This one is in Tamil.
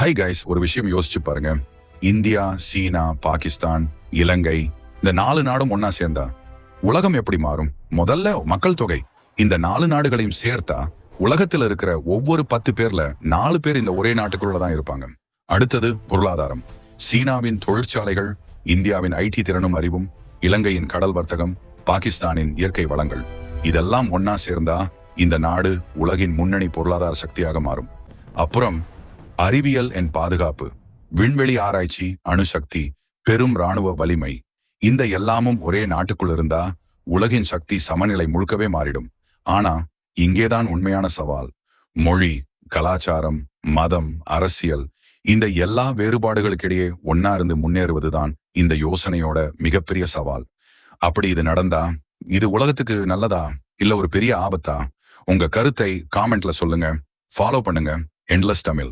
ஹை கைஸ், ஒரு விஷயம் யோசிச்சு பாருங்க. இந்தியா, சீனா, பாகிஸ்தான், இலங்கை, இந்த 4 நாடும் ஒன்னா சேர்ந்தா உலகம் எப்படி மாறும்? முதல்ல மக்கள் தொகை. இந்த 4 நாடுகளையும் சேர்த்தா உலகத்துல இருக்கிற ஒவ்வொரு 10 பேர்ல 4 பேர் இந்த ஒரே நாட்டுக்குள்ள தான் இருப்பாங்க. அடுத்தது பொருளாதாரம். சீனாவின் தொழிற்சாலைகள், இந்தியாவின் ஐடி திறனும் அறிவும், இலங்கையின் கடல் வர்த்தகம், பாகிஸ்தானின் இயற்கை வளங்கள், இதெல்லாம் ஒன்னா சேர்ந்தா இந்த நாடு உலகின் முன்னணி பொருளாதார சக்தியாக மாறும். அப்புறம் அறிவியல் என் பாதுகாப்பு, விண்வெளி ஆராய்ச்சி, அணுசக்தி, பெரும் ராணுவ வலிமை, இந்த எல்லாமும் ஒரே நாட்டுக்குள் இருந்தா உலகின் சக்தி சமநிலை முழுக்கவே மாறிடும். ஆனா இங்கேதான் உண்மையான சவால். மொழி, கலாச்சாரம், மதம், அரசியல், இந்த எல்லா வேறுபாடுகளுக்கிடையே ஒன்னா இருந்து முன்னேறுவதுதான் இந்த யோசனையோட மிகப்பெரிய சவால். அப்படி இது நடந்தா இது உலகத்துக்கு நல்லதா இல்ல ஒரு பெரிய ஆபத்தா? உங்க கருத்தை காமெண்ட்ல சொல்லுங்க. ஃபாலோ பண்ணுங்க எண்ட்லெஸ் தமிழ்.